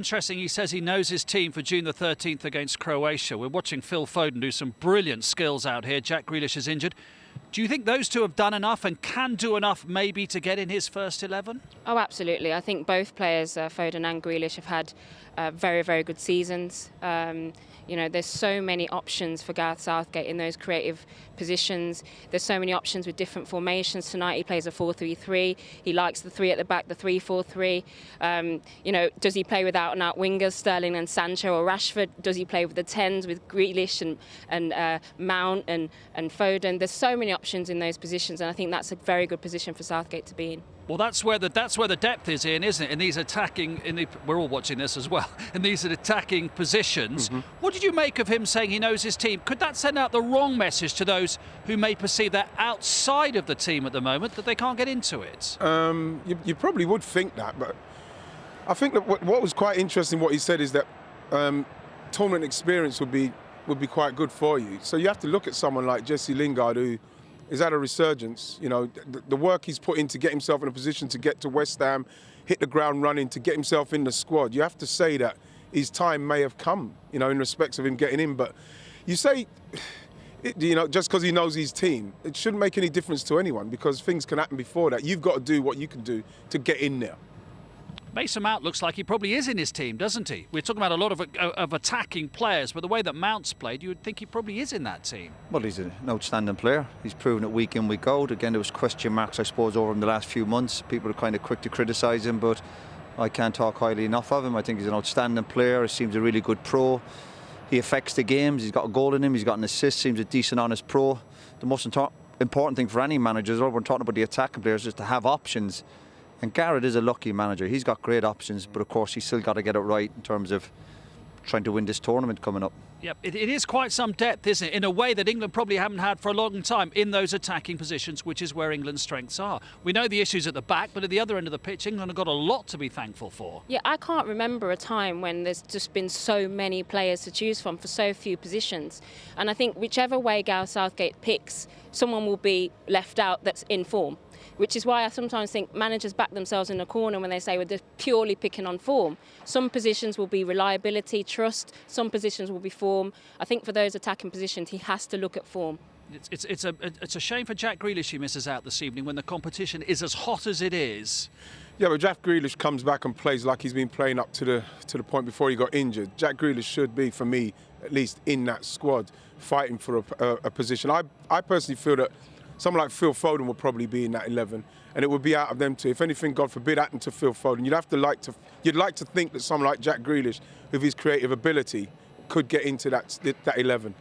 Interesting, he says he knows his team for June the 13th against Croatia. We're watching Phil Foden do some brilliant skills out here. Jack Grealish is injured. Do you think those two have done enough and can do enough maybe to get in his first 11? Oh, absolutely. I think both players, Foden and Grealish, have had very, very good seasons. You know, there's so many options for Gareth Southgate in those creative positions. There's so many options with different formations. Tonight he plays a 4-3-3. He likes the three at the back, the 3-4-3. You know, does he play with out-and-out wingers, Sterling and Sancho or Rashford? Does he play with the 10s with Grealish and Mount and Foden? There's so many options in those positions, and I think that's a very good position for Southgate to be in. Well, that's where the depth is in, isn't it? In these attacking, we're all watching this as well. In these attacking positions, what did you make of him saying he knows his team? Could that send out the wrong message to those who may perceive they're outside of the team at the moment, that they can't get into it? You probably would think that, but I think that what was quite interesting, what he said, is that tournament experience would be quite good for you. So you have to look at someone like Jesse Lingard, who is at a resurgence. You know, the work he's put in to get himself in a position to get to West Ham, hit the ground running, to get himself in the squad. You have to say that his time may have come, you know, in respects of him getting in. But you say, you know, just because he knows his team, it shouldn't make any difference to anyone, because things can happen before that. You've got to do what you can do to get in there. Mason Mount looks like he probably is in his team, doesn't he? We're talking about a lot of attacking players, but the way that Mount's played, you would think he probably is in that team. Well, he's an outstanding player. He's proven it week in, week out. Again, there was question marks, I suppose, over him the last few months. People are kind of quick to criticise him, but I can't talk highly enough of him. I think he's an outstanding player. He seems a really good pro. He affects the games. He's got a goal in him. He's got an assist. Seems a decent, honest pro. The most important thing for any manager, when we're talking about the attacking players, is to have options. And Gareth is a lucky manager. He's got great options, but of course he's still got to get it right in terms of trying to win this tournament coming up. Yep, it is quite some depth, isn't it? In a way that England probably haven't had for a long time in those attacking positions, which is where England's strengths are. We know the issues at the back, but at the other end of the pitch, England have got a lot to be thankful for. Yeah, I can't remember a time when there's just been so many players to choose from for so few positions. And I think whichever way Gareth Southgate picks, someone will be left out that's in form. Which is why I sometimes think managers back themselves in a corner when they say, well, they're purely picking on form. Some positions will be reliability, trust. Some positions will be form. I think for those attacking positions, he has to look at form. It's a shame for Jack Grealish he misses out this evening when the competition is as hot as it is. Yeah, but Jack Grealish comes back and plays like he's been playing up to the point before he got injured. Jack Grealish should be, for me, at least in that squad, fighting for a position. I personally feel that someone like Phil Foden would probably be in that 11, and it would be out of them two. If anything, God forbid, happened to Phil Foden, you'd like to think that someone like Jack Grealish, with his creative ability, could get into that 11.